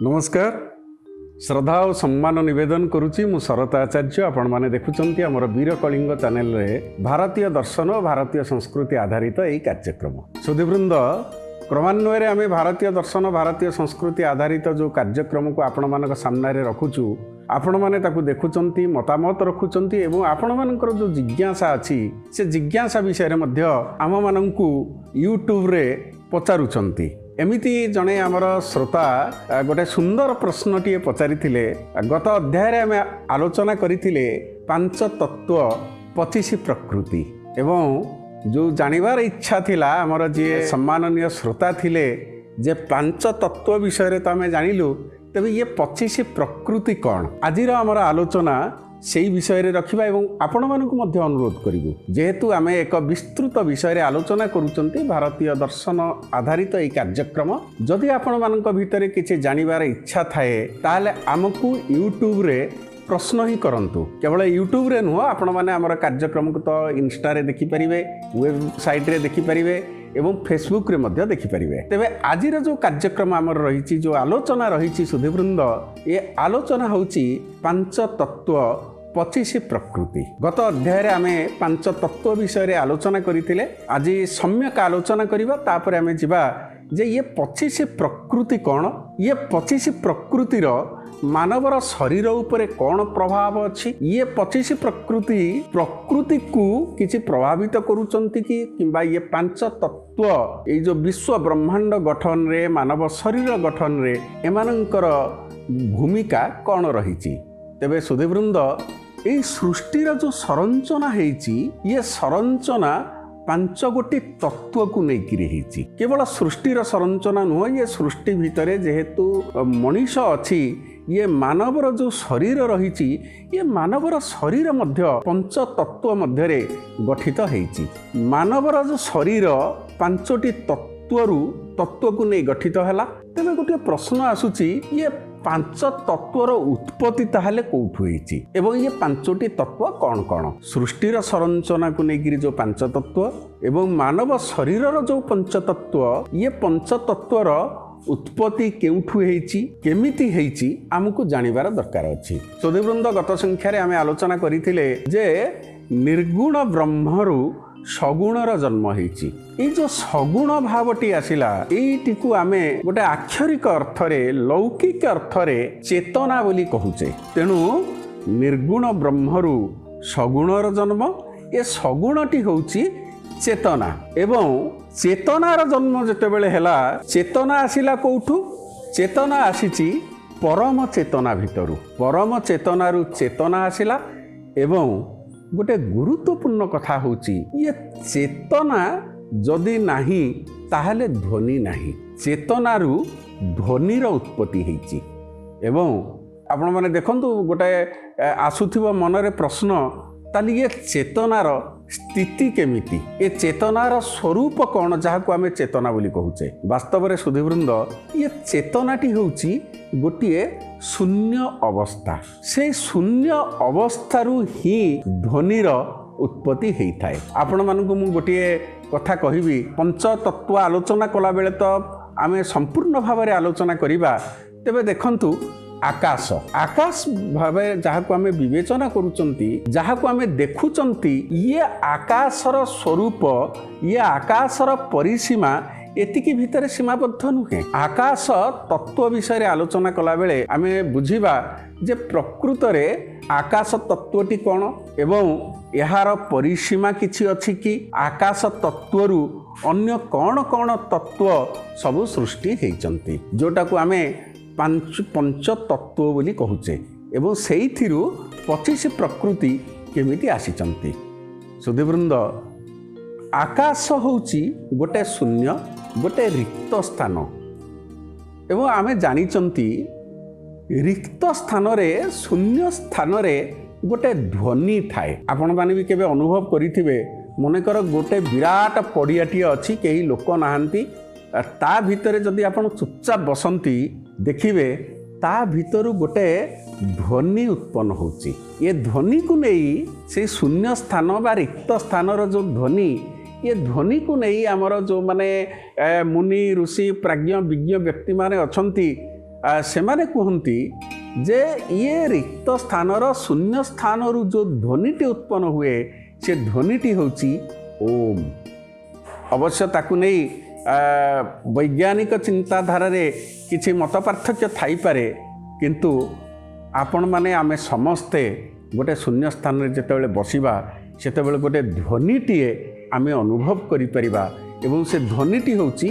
नमस्कार श्रद्धा और सम्मान निवेदन करुच्ची मु शरत आचार्य आपण मैंने देखुंत आमर वीर कलिंग चैनल रे भारतीय दर्शन और भारतीय संस्कृति आधारित यही कार्यक्रम सुधीवृंद क्रमान्वय आम भारतीय दर्शन भारतीय संस्कृति आधारित जो कार्यक्रम को आपण मान सामने रखुचु आपण मैंने देखुंट मतामत रखुंट एवं आपण मानकर जो जिज्ञासा अच्छी से जिज्ञासा विषय में आम मानू यूट्यूब रे पचारुंट एमिति जड़े आमर श्रोता गोटे सुंदर प्रश्नटीए पचारि गत अध्याय आम आलोचना करथिले 5 तत्व 25 प्रकृति एवं जो जानिबार इच्छा थिला आमर जे सम्माननीय श्रोता थिले जे 5 तत्व विषय तो आम जानिलु तेबे ये 25 प्रकृति कौन आजिर आमर आलोचना सेही विषय रे रखिबा एवं आपण मानकु मध्य अनुरोध करिबु जेहेतु आमे एक विस्तृत विषय रे आलोचना करूचंती भारतीय दर्शन आधारित एई कार्यक्रम जदि आपण मानक भितरे किछि जानिबार इच्छा थाए ताले आमकु यूट्यूब रे प्रश्न ही करंतु केवल यूट्यूब रे नुह आपण माने हमर कार्यक्रम को तो इंस्टा रे देखि परिबे वेबसाइट रे देखि परिबे एवं फेसबुक रे मध्य देखि परिबे तेबे आजिर जो कार्यक्रम हमर रहिछि जो आलोचना रहिछि सुधीवृंद ये आलोचना होछि 5 तत्व 25 प्रकृति गत अध्याय आम 5 तत्व विषय रे आलोचना करथिले आज सम्यक आलोचना करिबा तापर आम जिबा जे ये 25 प्रकृति कौन ये 25 प्रकृतिर मानवर शरीर उपरे कौन प्रभाव अच्छी ये 25 प्रकृति को किसी प्रभावित करूचंती कि किंबा ये 5 तत्व ये जो विश्व ब्रह्मांड गठन रे मानव शरीर गठन रे एमानंकर भूमिका कौन रही तेबे सुधीवृंद ये सृष्टिर जो संरचना है ये संरचना 5 गोटी तत्व को लेकिन केवल सृष्टिर संरचना नुह ये सृष्टि भितर जेहेतु मनीष अच्छी ये मानवर जो शरीर रही ये मानवर शरीर मध्य 5 तत्व मध्य गठित होती मानवर जो शरीर 5टी तत्व को नहीं गठित है तेज गोटे प्रश्न आसूची ये 5 तत्वर उत्पत्ति ताहले कोठु होईची एवं ये 5टी तत्व कौन कौन सृष्टिर संरचना को लेकर जो 5 तत्व एवं मानव शरीर जो 5 तत्व ये 5 तत्वर उत्पत्ति केउठु हेची केमिति हेची आमको जानिबार दरकार अछि सुधीवृंद गत संख्यारे आमे आलोचना करिथिले जे निर्गुण ब्रह्मरु सगुणर जन्म हेची ए जो सगुण भावटी आसिला एटी को आमे गोटे आक्षरिक अर्थरे लौकिक अर्थरे चेतना बोली कहूचे तेणु निर्गुण ब्रह्मरु सगुणर जन्म ए सगुणटी होची चेतना एवं चेतनार जन्म जेतेबेले हेला चेतना आसिला कोठु चेतना आसीची परम चेतना भितरु परम चेतनारु चेतना आसिला एवं गोटे गुरुत्वपूर्ण कथा होची ये चेतना जदि नाही ताहले ध्वनि नाही चेतनारु ध्वनिर उत्पत्ति हेची एवं आपण माने देखंतु गोटे आसुथिबो मनरे प्रश्न ताली ये चेतनार स्थिति केमिति ये चेतनार स्वरूप कौन जहाँ को आम चेतना बोली कहूचे वास्तव में सुधीवृंद ये चेतनाटी होची गोटे शून्य अवस्था से शून्य अवस्थारू ही ध्वनिर उत्पत्ति होता है आपण मानू मु गोटे कथा कहबी 5 तत्व आलोचना कला बेले तो आम संपूर्ण भाव में आलोचना करिबा तेबे देखंतु आकाश आकाश भावे जहाँ को आम विवेचना करुचंती जहाँ को आम देखुचंती ये आकाशर स्वरूप ये आकाशर परिसीमा एतिकी भितर सीमाबद्ध नुहे आकाश तत्व विषय आलोचना कला बेले आम बुझिबा जे प्रकृत रे आकाश तत्वटी कौन एवं यार परिसीमा किछि अछि कि आकाश तत्वरु अन्य कौन कौन तत्व सब सृष्टि हेचंती जोटा को आमे 5 तत्व बोली कहूचे एवं से 25 प्रकृति केमिति आसीचंती सुधीवृंद आकाश होची गोटे शून्य गोटे रिक्त स्थान एवं आमे जानिचंती रिक्त स्थान रे शून्य स्थान रे गोटे ध्वनि थाए आपण माने भी केबे अनुभव करिथिबे मनेकर गोटे विराट पड़ियाटी अछि केही लोक नाहंती ता भितरे जदि आपण चुपचाप बसंती देखिबे ता भितरु गोटे ध्वनि उत्पन्न होची ये ध्वनि को नहीं से शून्य स्थान बा रिक्त स्थानर जो ध्वनि ये ध्वनि को नहीं आमर जो माने मुनि ऋषि प्राज्ञ विज्ञ व्यक्ति माने अछंती ସେମାନେ କୁହନ୍ତି ଯେ ଇଏ ରିକ୍ତ ସ୍ଥାନର ଶୂନ୍ୟ ସ୍ଥାନରୁ ଯେଉଁ ଧ୍ୱନିଟି ଉତ୍ପନ୍ନ ହୁଏ ସେ ଧ୍ୱନିଟି ହେଉଛି ଓମ୍। ଅବଶ୍ୟ ତାକୁ ନେଇ ବୈଜ୍ଞାନିକ ଚିନ୍ତାଧାରାରେ କିଛି ମତ ପାର୍ଥକ୍ୟ ଥାଇପାରେ, କିନ୍ତୁ ଆପଣମାନେ ଆମେ ସମସ୍ତେ ଗୋଟେ ଶୂନ୍ୟ ସ୍ଥାନରେ ଯେତେବେଳେ ବସିବା ସେତେବେଳେ ଗୋଟେ ଧ୍ୱନିଟିଏ ଆମେ ଅନୁଭବ କରିପାରିବା ଏବଂ ସେ ଧ୍ୱନିଟି ହେଉଛି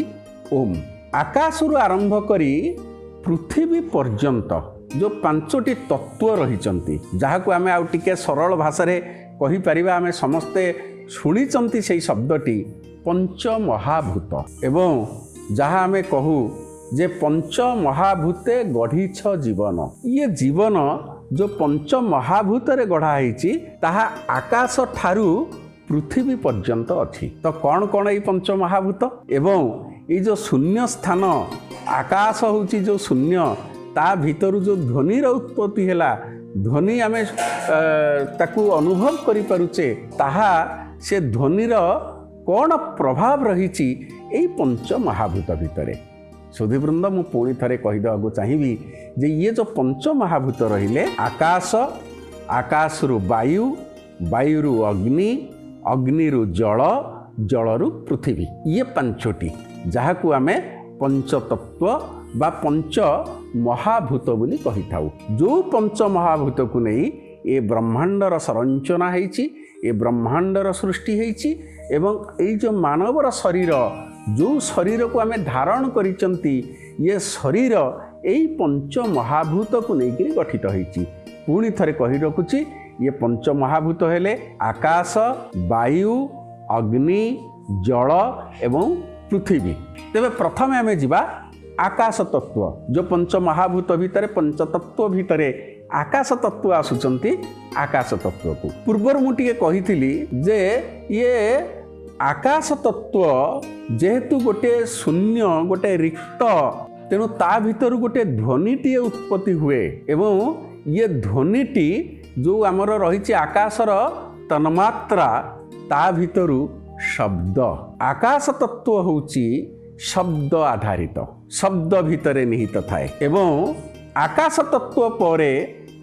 ଓମ୍। ଆକାଶରୁ ଆରମ୍ଭ କରି ପୃଥିବୀ ପର୍ଯ୍ୟନ୍ତ ଯେଉଁ 5ଟି ତତ୍ତ୍ୱ ରହିଛନ୍ତି, ଯାହାକୁ ଆମେ ଆଉ ଟିକେ ସରଳ ଭାଷାରେ କହିପାରିବା, ଆମେ ସମସ୍ତେ ଶୁଣିଛନ୍ତି ସେଇ ଶବ୍ଦଟି ପଞ୍ଚମହାଭୂତ, ଏବଂ ଯାହା ଆମେ କହୁ ଯେ ପଞ୍ଚମହାଭୂତେ ଗଢ଼ିଛ ଜୀବନ। ଇଏ ଜୀବନ ଯେଉଁ ପଞ୍ଚମହାଭୂତରେ ଗଢ଼ା ହେଇଛି ତାହା ଆକାଶ ଠାରୁ ପୃଥିବୀ ପର୍ଯ୍ୟନ୍ତ ଅଛି। ତ କ'ଣ କ'ଣ ଏଇ ପଞ୍ଚମହାଭୂତ ଏବଂ ଏଇ ଯେଉଁ ଶୂନ୍ୟ ସ୍ଥାନ, ଆକାଶ ହେଉଛି ଯେଉଁ ଶୂନ୍ୟ, ତା ଭିତରୁ ଯେଉଁ ଧ୍ୱନିର ଉତ୍ପତ୍ତି ହେଲା, ଧ୍ୱନି ଆମେ ତାକୁ ଅନୁଭବ କରିପାରୁଛେ, ତାହା ସେ ଧ୍ୱନିର କ'ଣ ପ୍ରଭାବ ରହିଛି ଏଇ ପଞ୍ଚମହାଭୂତ ଭିତରେ। ସୁଧୀବୃନ୍ଦ, ମୁଁ ପୁଣି ଥରେ କହିଦେବାକୁ ଚାହିଁବି ଯେ ଇଏ ଯେଉଁ ପଞ୍ଚମହାଭୂତ ରହିଲେ, ଆକାଶ, ଆକାଶରୁ ବାୟୁ, ବାୟୁରୁ ଅଗ୍ନି, ଅଗ୍ନିରୁ ଜଳ, ଜଳରୁ ପୃଥିବୀ, ଇଏ 5ଟି, ଯାହାକୁ ଆମେ ପଞ୍ଚତତ୍ତ୍ୱ ବା ପଞ୍ଚମହାଭୂତ ବୋଲି କହିଥାଉ। ଯେଉଁ ପଞ୍ଚମହାଭୂତକୁ ନେଇ ଏ ବ୍ରହ୍ମାଣ୍ଡର ସଂରଚନା ହେଇଛି, ଏ ବ୍ରହ୍ମାଣ୍ଡର ସୃଷ୍ଟି ହେଇଛି, ଏବଂ ଏଇ ଯେଉଁ ମାନବର ଶରୀର, ଯେଉଁ ଶରୀରକୁ ଆମେ ଧାରଣ କରିଛନ୍ତି, ଇଏ ଶରୀର ଏଇ ପଞ୍ଚମହାଭୂତକୁ ନେଇକରି ଗଠିତ ହେଇଛି। ପୁଣି ଥରେ କହି ରଖୁଛି, ଇଏ ପଞ୍ଚମହାଭୂତ ହେଲେ ଆକାଶ, ବାୟୁ, ଅଗ୍ନି, ଜଳ ଏବଂ ପୃଥିବୀ। ତେବେ ପ୍ରଥମେ ଆମେ ଯିବା ଆକାଶ ତତ୍ତ୍ୱ। ଯେଉଁ ପଞ୍ଚମହାଭୂତ ଭିତରେ, ପଞ୍ଚତତ୍ତ୍ୱ ଭିତରେ ଆକାଶ ତତ୍ତ୍ୱ ଆସୁଛନ୍ତି, ଆକାଶ ତତ୍ତ୍ୱକୁ ପୂର୍ବରୁ ମୁଁ ଟିକେ କହିଥିଲି ଯେ ଇଏ ଆକାଶ ତତ୍ତ୍ୱ ଯେହେତୁ ଗୋଟିଏ ଶୂନ୍ୟ, ଗୋଟିଏ ରିକ୍ତ, ତେଣୁ ତା ଭିତରୁ ଗୋଟିଏ ଧ୍ୱନିଟିଏ ଉତ୍ପତ୍ତି ହୁଏ ଏବଂ ଇଏ ଧ୍ୱନିଟି ଯେଉଁ ଆମର ରହିଛି ଆକାଶର ତନ୍ମାତ୍ରା, ତା ଭିତରୁ ଶବ୍ଦ। ଆକାଶ ତତ୍ତ୍ୱ ହେଉଛି ଶବ୍ଦ ଆଧାରିତ, ଶବ୍ଦ ଭିତରେ ନିହିତ ଥାଏ। ଏବଂ ଆକାଶ ତତ୍ତ୍ୱ ପରେ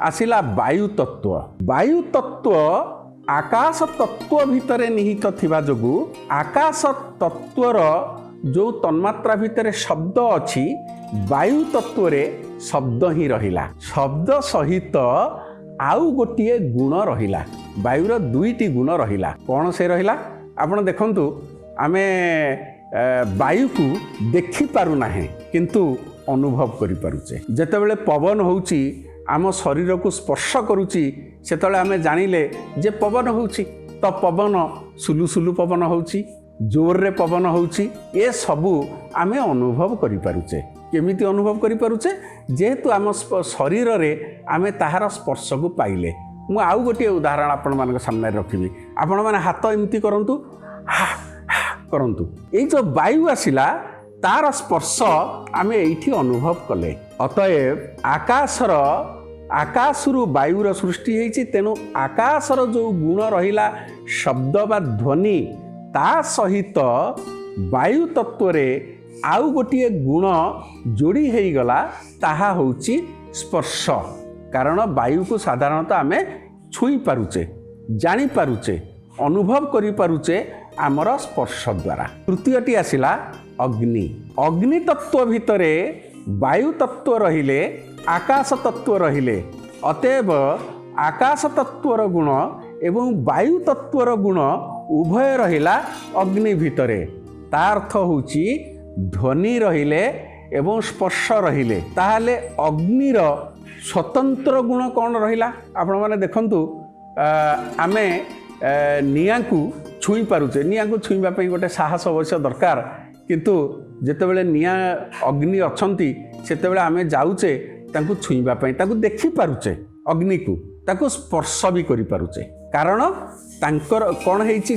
ଆସିଲା ବାୟୁ ତତ୍ତ୍ୱ। ବାୟୁ ତତ୍ତ୍ୱ ଆକାଶ ତତ୍ତ୍ୱ ଭିତରେ ନିହିତ ଥିବା ଯୋଗୁଁ ଆକାଶ ତତ୍ତ୍ୱର ଯେଉଁ ତନ୍ମାତ୍ରା ଭିତରେ ଶବ୍ଦ ଅଛି, ବାୟୁ ତତ୍ତ୍ୱରେ ଶବ୍ଦ ହିଁ ରହିଲା। ଶବ୍ଦ ସହିତ ଆଉ ଗୋଟିଏ ଗୁଣ ରହିଲା, ବାୟୁର 2ଟି ଗୁଣ ରହିଲା। କ'ଣ ସେ ରହିଲା? ଆପଣ ଦେଖନ୍ତୁ, ଆମେ ବାୟୁକୁ ଦେଖିପାରୁନାହେଁ କିନ୍ତୁ ଅନୁଭବ କରିପାରୁଛେ। ଯେତେବେଳେ ପବନ ହେଉଛି, ଆମ ଶରୀରକୁ ସ୍ପର୍ଶ କରୁଛି, ସେତେବେଳେ ଆମେ ଜାଣିଲେ ଯେ ପବନ ହେଉଛି। ତ ପବନ ସୁଲୁସୁଲୁ ପବନ ହେଉଛି, ଜୋରରେ ପବନ ହେଉଛି, ଏସବୁ ଆମେ ଅନୁଭବ କରିପାରୁଛେ। କେମିତି ଅନୁଭବ କରିପାରୁଛେ? ଯେହେତୁ ଆମ ଶରୀରରେ ଆମେ ତାହାର ସ୍ପର୍ଶକୁ ପାଇଲେ। ମୁଁ ଆଉ ଗୋଟିଏ ଉଦାହରଣ ଆପଣମାନଙ୍କ ସାମ୍ନାରେ ରଖିବି। ଆପଣମାନେ ହାତ ଏମିତି କରନ୍ତୁ, ହା ହା କରନ୍ତୁ। ଏଇ ଯେଉଁ ବାୟୁ ଆସିଲା, ତାର ସ୍ପର୍ଶ ଆମେ ଏଇଠି ଅନୁଭବ କଲେ। ଅତଏବ ଆକାଶରୁ ବାୟୁର ସୃଷ୍ଟି ହେଇଛି, ତେଣୁ ଆକାଶର ଯେଉଁ ଗୁଣ ରହିଲା ଶବ୍ଦ ବା ଧ୍ୱନି, ତା ସହିତ ବାୟୁ ତତ୍ତ୍ୱରେ ଆଉ ଗୋଟିଏ ଗୁଣ ଯୋଡ଼ି ହେଇଗଲା, ତାହା ହେଉଛି ସ୍ପର୍ଶ। କାରଣ ବାୟୁକୁ ସାଧାରଣତଃ ଆମେ ଛୁଇଁ ପାରୁଛେ, ଜାଣିପାରୁଛେ, ଅନୁଭବ କରିପାରୁଛେ ଆମର ସ୍ପର୍ଶ ଦ୍ୱାରା। ତୃତୀୟଟି ଆସିଲା ଅଗ୍ନି। ଅଗ୍ନି ତତ୍ତ୍ୱ ଭିତରେ ବାୟୁ ତତ୍ତ୍ୱ ରହିଲେ, ଆକାଶ ତତ୍ତ୍ୱ ରହିଲେ। ଅତଏବ ଆକାଶ ତତ୍ତ୍ୱର ଗୁଣ ଏବଂ ବାୟୁ ତତ୍ତ୍ୱର ଗୁଣ ଉଭୟ ରହିଲା ଅଗ୍ନି ଭିତରେ। ତା ଅର୍ଥ ହେଉଛି ଧ୍ୱନି ରହିଲେ ଏବଂ ସ୍ପର୍ଶ ରହିଲେ। ତାହେଲେ ଅଗ୍ନିର ସ୍ୱତନ୍ତ୍ର ଗୁଣ କ'ଣ ରହିଲା? ଆପଣମାନେ ଦେଖନ୍ତୁ, ଆମେ ନିଆଁକୁ ଛୁଇଁ ପାରୁଛେ। ନିଆଁକୁ ଛୁଇଁବା ପାଇଁ ଗୋଟେ ସାହସ ଅବଶ୍ୟ ଦରକାର, କିନ୍ତୁ ଯେତେବେଳେ ନିଆଁ ଅଗ୍ନି ଅଛନ୍ତି, ସେତେବେଳେ ଆମେ ଯାଉଛେ ତାଙ୍କୁ ଛୁଇଁବା ପାଇଁ, ତାକୁ ଦେଖିପାରୁଛେ ଅଗ୍ନିକୁ, ତାକୁ ସ୍ପର୍ଶ ବି କରିପାରୁଛେ। କାରଣ ତାଙ୍କର କ'ଣ ହେଇଛି,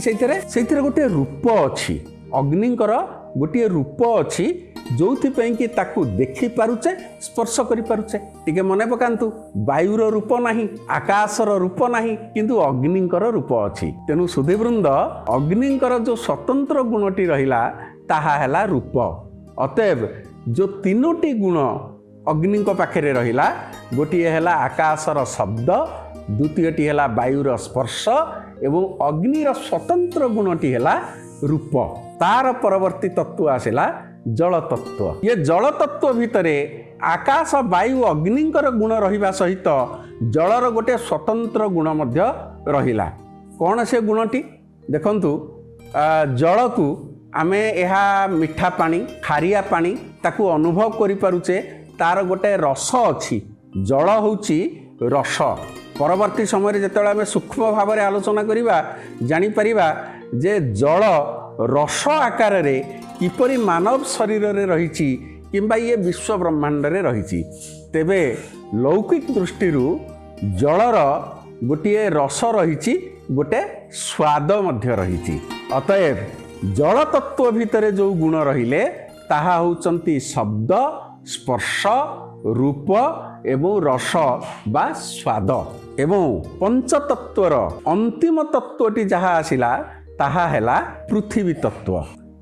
ସେଇଥିରେ ଗୋଟିଏ ରୂପ ଅଛି। ଅଗ୍ନିଙ୍କର ଗୋଟିଏ ରୂପ ଅଛି, ଯେଉଁଥିପାଇଁ କି ତାକୁ ଦେଖିପାରୁଛେ, ସ୍ପର୍ଶ କରିପାରୁଛେ। ଟିକେ ମନେ ପକାନ୍ତୁ, ବାୟୁର ରୂପ ନାହିଁ, ଆକାଶର ରୂପ ନାହିଁ, କିନ୍ତୁ ଅଗ୍ନିଙ୍କର ରୂପ ଅଛି। ତେଣୁ ସୁଧୀବୃନ୍ଦ, ଅଗ୍ନିଙ୍କର ଯେଉଁ ସ୍ୱତନ୍ତ୍ର ଗୁଣଟି ରହିଲା, ତାହା ହେଲା ରୂପ। ଅତଏବ ଯେଉଁ 3ଟି ଗୁଣ ଅଗ୍ନିଙ୍କ ପାଖରେ ରହିଲା। ଗୋଟିଏ ହେଲା ଆକାଶର ଶବ୍ଦ, ଦ୍ୱିତୀୟଟି ହେଲା ବାୟୁର ସ୍ପର୍ଶ ଏବଂ ଅଗ୍ନିର ସ୍ୱତନ୍ତ୍ର ଗୁଣଟି ହେଲା ରୂପ। ତାର ପରବର୍ତ୍ତୀ ତତ୍ତ୍ୱ ଆସିଲା ଜଳ ତତ୍ତ୍ୱ। ଇଏ ଜଳ ତତ୍ତ୍ୱ ଭିତରେ ଆକାଶ ବାୟୁ ଅଗ୍ନିଙ୍କର ଗୁଣ ରହିବା ସହିତ ଜଳର ଗୋଟିଏ ସ୍ୱତନ୍ତ୍ର ଗୁଣ ମଧ୍ୟ ରହିଲା। କ'ଣ ସେ ଗୁଣଟି? ଦେଖନ୍ତୁ, ଜଳକୁ ଆମେ ଏହା ମିଠା ପାଣି, ଖାରିଆ ପାଣି ତାକୁ ଅନୁଭବ କରିପାରୁଛେ। ତାର ଗୋଟେ ରସ ଅଛି। ଜଳ ହେଉଛି ରସ। ପରବର୍ତ୍ତୀ ସମୟରେ ଯେତେବେଳେ ଆମେ ସୂକ୍ଷ୍ମ ଭାବରେ ଆଲୋଚନା କରିବା ଜାଣିପାରିବା ଯେ ଜଳ ରସ ଆକାରରେ କିପରି ମାନବ ଶରୀରରେ ରହିଛି କିମ୍ବା ଇଏ ବିଶ୍ୱ ବ୍ରହ୍ମାଣ୍ଡରେ ରହିଛି। ତେବେ ଲୌକିକ ଦୃଷ୍ଟିରୁ ଜଳର ଗୋଟିଏ ରସ ରହିଛି, ଗୋଟେ ସ୍ୱାଦ ମଧ୍ୟ ରହିଛି। ଅତଏବ ଜଳ ତତ୍ତ୍ୱ ଭିତରେ ଯେଉଁ ଗୁଣ ରହିଲେ ତାହା ହେଉଛନ୍ତି ଶବ୍ଦ, ସ୍ପର୍ଶ, ରୂପ ଏବଂ ରସ ବା ସ୍ୱାଦ। ଏବଂ ପଞ୍ଚତତ୍ୱର ଅନ୍ତିମ ତତ୍ତ୍ୱଟି ଯାହା ଆସିଲା ତାହା ହେଲା ପୃଥିବୀ ତତ୍ତ୍ୱ।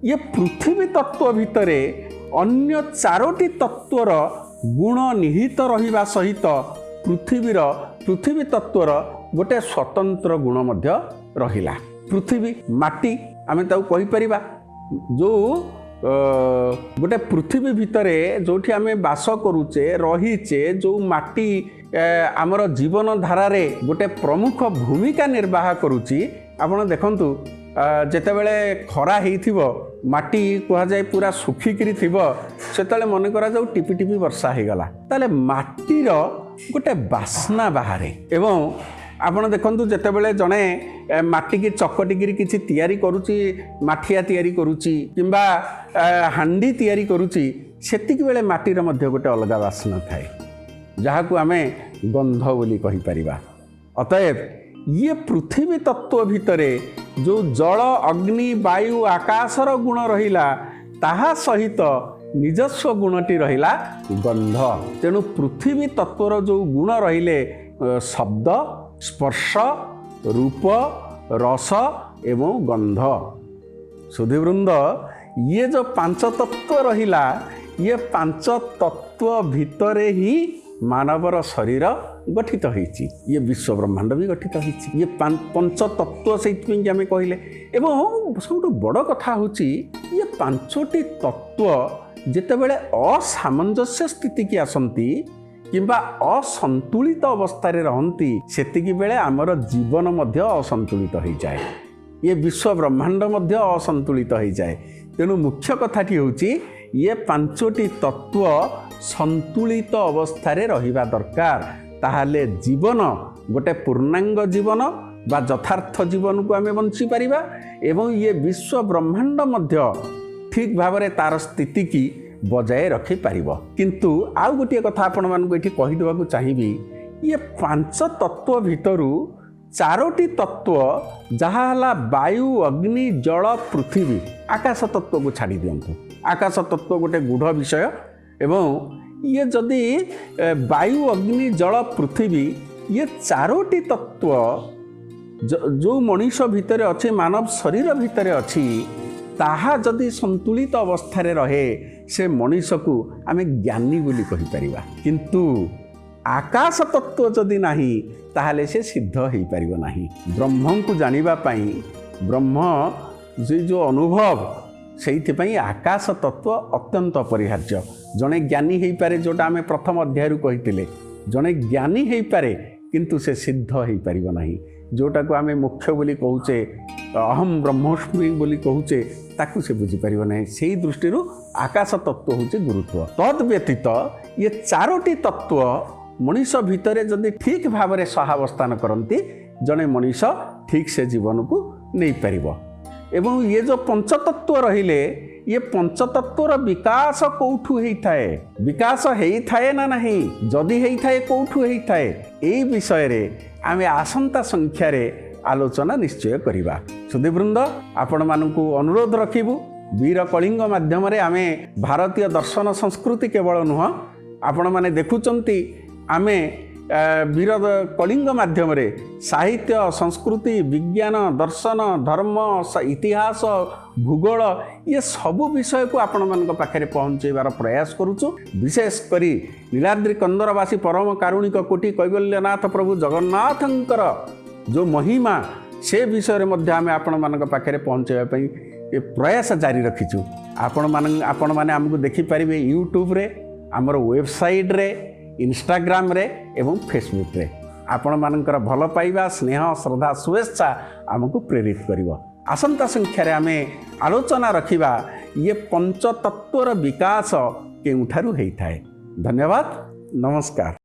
ଇଏ ପୃଥିବୀ ତତ୍ତ୍ୱ ଭିତରେ ଅନ୍ୟ ଚାରୋଟି ତତ୍ତ୍ୱର ଗୁଣ ନିହିତ ରହିବା ସହିତ ପୃଥିବୀ ତତ୍ତ୍ୱର ଗୋଟେ ସ୍ୱତନ୍ତ୍ର ଗୁଣ ମଧ୍ୟ ରହିଲା। ପୃଥିବୀ ମାଟି ଆମେ ତାକୁ କହିପାରିବା। ଯେଉଁ ଗୋଟେ ପୃଥିବୀ ଭିତରେ ଯେଉଁଠି ଆମେ ବାସ କରୁଛେ ରହିଛେ, ଯେଉଁ ମାଟି ଆମର ଜୀବନ ଧାରାରେ ଗୋଟେ ପ୍ରମୁଖ ଭୂମିକା ନିର୍ବାହ କରୁଛି। ଆପଣ ଦେଖନ୍ତୁ, ଯେତେବେଳେ ଖରା ହେଇଥିବ ମାଟି କୁହାଯାଏ ପୁରା ଶୁଖିକିରି ଥିବ, ସେତେବେଳେ ମନେ କରାଯାଉ ଟିପି ଟିପି ବର୍ଷା ହେଇଗଲା, ତାହେଲେ ମାଟିର ଗୋଟେ ବାସ୍ନା ବାହାରେ। ଏବଂ ଆପଣ ଦେଖନ୍ତୁ, ଯେତେବେଳେ ଜଣେ ମାଟିକି ଚକଟିକିରି କିଛି ତିଆରି କରୁଛି, ମାଠିଆ ତିଆରି କରୁଛି କିମ୍ବା ହାଣ୍ଡି ତିଆରି କରୁଛି, ସେତିକି ବେଳେ ମାଟିର ମଧ୍ୟ ଗୋଟେ ଅଲଗା ବାସ୍ନା ଥାଏ, ଯାହାକୁ ଆମେ ଗନ୍ଧ ବୋଲି କହିପାରିବା। ଅତଏବ ଇଏ ପୃଥିବୀ ତତ୍ତ୍ୱ ଭିତରେ ଯେଉଁ ଜଳ, ଅଗ୍ନି, ବାୟୁ, ଆକାଶର ଗୁଣ ରହିଲା, ତାହା ସହିତ ନିଜସ୍ୱ ଗୁଣଟି ରହିଲା ଗନ୍ଧ। ତେଣୁ ପୃଥିବୀ ତତ୍ତ୍ୱର ଯେଉଁ ଗୁଣ ରହିଲେ ଶବ୍ଦ, ସ୍ପର୍ଶ, ରୂପ, ରସ ଏବଂ ଗନ୍ଧ। ସୁଧୀବୃନ୍ଦ, ଇଏ ଯେଉଁ ପାଞ୍ଚ ତତ୍ତ୍ୱ ରହିଲା, ଇଏ ପାଞ୍ଚ ତତ୍ତ୍ୱ ଭିତରେ ହିଁ ମାନବର ଶରୀର ଗଠିତ ହୋଇଛି। ଇଏ ବିଶ୍ୱ ବ୍ରହ୍ମାଣ୍ଡ ବି ଗଠିତ ହୋଇଛି। ଇଏ ପଞ୍ଚ ତତ୍ତ୍ୱ ସେଇଥିପାଇଁ ଆମେ କହିଲେ। ଏବଂ ସବୁଠୁ ବଡ଼ କଥା ହେଉଛି, ଇଏ ପାଞ୍ଚଟି ତତ୍ତ୍ୱ ଯେତେବେଳେ ଅସାମଞ୍ଜସ୍ୟ ସ୍ଥିତିକି ଆସନ୍ତି କିମ୍ବା ଅସନ୍ତୁଳିତ ଅବସ୍ଥାରେ ରହନ୍ତି, ସେତିକି ବେଳେ ଆମର ଜୀବନ ମଧ୍ୟ ଅସନ୍ତୁଳିତ ହୋଇଯାଏ। ଇଏ ବିଶ୍ୱ ବ୍ରହ୍ମାଣ୍ଡ ମଧ୍ୟ ଅସନ୍ତୁଳିତ ହୋଇଯାଏ। ତେଣୁ ମୁଖ୍ୟ କଥାଟି ହେଉଛି, ଇଏ ପାଞ୍ଚଟି ତତ୍ତ୍ୱ ସନ୍ତୁଳିତ ଅବସ୍ଥାରେ ରହିବା ଦରକାର। ତାହେଲେ ଜୀବନ ଗୋଟେ ପୂର୍ଣ୍ଣାଙ୍ଗ ଜୀବନ ବା ଯଥାର୍ଥ ଜୀବନକୁ ଆମେ ବଞ୍ଚିପାରିବା ଏବଂ ଇଏ ବିଶ୍ୱ ବ୍ରହ୍ମାଣ୍ଡ ମଧ୍ୟ ଠିକ୍ ଭାବରେ ତାର ସ୍ଥିତିକି ବଜାୟ ରଖିପାରିବ। କିନ୍ତୁ ଆଉ ଗୋଟିଏ କଥା ଆପଣମାନଙ୍କୁ ଏଠି କହିଦେବାକୁ ଚାହିଁବି, ଇଏ ପାଞ୍ଚ ତତ୍ତ୍ୱ ଭିତରୁ ଚାରୋଟି ତତ୍ତ୍ୱ ଯାହା ହେଲା ବାୟୁ, ଅଗ୍ନି, ଜଳ, ପୃଥିବୀ, ଆକାଶ ତତ୍ତ୍ୱକୁ ଛାଡ଼ି ଦିଅନ୍ତୁ। ଆକାଶ ତତ୍ତ୍ୱ ଗୋଟେ ଗୂଢ଼ ବିଷୟ ଏବଂ ଇଏ ଯଦି ବାୟୁ, ଅଗ୍ନି, ଜଳ, ପୃଥିବୀ, ଇଏ ଚାରୋଟି ତତ୍ତ୍ୱ ଯେଉଁ ମଣିଷ ଭିତରେ ଅଛି, ମାନବ ଶରୀର ଭିତରେ ଅଛି, ତାହା ଯଦି ସନ୍ତୁଳିତ ଅବସ୍ଥାରେ ରହେ, ସେ ମଣିଷକୁ ଆମେ ଜ୍ଞାନୀ ବୋଲି କହିପାରିବା। କିନ୍ତୁ ଆକାଶ ତତ୍ତ୍ୱ ଯଦି ନାହିଁ, ତାହେଲେ ସେ ସିଦ୍ଧ ହୋଇପାରିବ ନାହିଁ। ବ୍ରହ୍ମଙ୍କୁ ଜାଣିବା ପାଇଁ, ବ୍ରହ୍ମ ଯେଉଁ ଅନୁଭବ, ସେଇଥିପାଇଁ ଆକାଶ ତତ୍ତ୍ୱ ଅତ୍ୟନ୍ତ ଅପରିହାର୍ଯ୍ୟ। ଜଣେ ଜ୍ଞାନୀ ହେଇପାରେ, ଯେଉଁଟା ଆମେ ପ୍ରଥମ ଅଧ୍ୟାୟରୁ କହିଥିଲେ। ଜଣେ ଜ୍ଞାନୀ ହେଇପାରେ, କିନ୍ତୁ ସେ ସିଦ୍ଧ ହୋଇପାରିବ ନାହିଁ। ଯେଉଁଟାକୁ ଆମେ ମୋକ୍ଷ ବୋଲି କହୁଛେ, ଅହମ୍ ବ୍ରହ୍ମୋସ୍ମି ବୋଲି କହୁଛେ, ତାକୁ ସେ ବୁଝିପାରିବ ନାହିଁ। ସେହି ଦୃଷ୍ଟିରୁ ଆକାଶ ତତ୍ତ୍ୱ ହେଉଛି ଗୁରୁତ୍ୱ। ତଦ୍ ବ୍ୟତୀତ ଇଏ ଚାରୋଟି ତତ୍ତ୍ୱ ମଣିଷ ଭିତରେ ଯଦି ଠିକ୍ ଭାବରେ ସହାବସ୍ଥାନ କରନ୍ତି, ଜଣେ ମଣିଷ ଠିକ୍ ସେ ଜୀବନକୁ ନେଇପାରିବ। ଏବଂ ଇଏ ଯେଉଁ ପଞ୍ଚତତ୍ତ୍ୱ ରହିଲେ, ଇଏ ପଞ୍ଚତତ୍ତ୍ୱର ବିକାଶ କେଉଁଠୁ ହେଇଥାଏ, ବିକାଶ ହେଇଥାଏ ନା ନାହିଁ, ଯଦି ହେଇଥାଏ କେଉଁଠୁ ହେଇଥାଏ, ଏଇ ବିଷୟରେ ଆମେ ଆସନ୍ତା ସଂଖ୍ୟାରେ ଆଲୋଚନା ନିଶ୍ଚୟ କରିବା। ସୁଧୀବୃନ୍ଦ, ଆପଣମାନଙ୍କୁ ଅନୁରୋଧ ରଖିବୁ, ବୀର କଳିଙ୍ଗ ମାଧ୍ୟମରେ ଆମେ ଭାରତୀୟ ଦର୍ଶନ ସଂସ୍କୃତି କେବଳ ନୁହଁ, ଆପଣମାନେ ଦେଖୁଛନ୍ତି ଆମେ वीर कलिंग माध्यम साहित्य संस्कृति विज्ञान दर्शन धर्म इतिहास भूगोल ये सबु विषय को आपण मान पाखे पहुँचार प्रयास करुचु। विशेषकर नीलाद्रि कंदरवासी परम कारुणिक कोटि कैवल्यनाथ प्रभु जगन्नाथंकर जो महिमा से विषय में आम आपण मान पाखे पहुँचाई प्रयास जारी रखीचु। आपण माने आमको देखिपारे यूट्यूब रे आमर वेबसाइट रे इंस्टाग्राम रे एवं फेसबुक रे आपण मानकर भल पाइबा स्नेह श्रद्धा शुभेच्छा आमको प्रेरित करिवो। आसंता संख्यारे आमे आलोचना रखिबा ये पंचतत्वर विकास केउठारु हेइथाय। धन्यवाद, नमस्कार।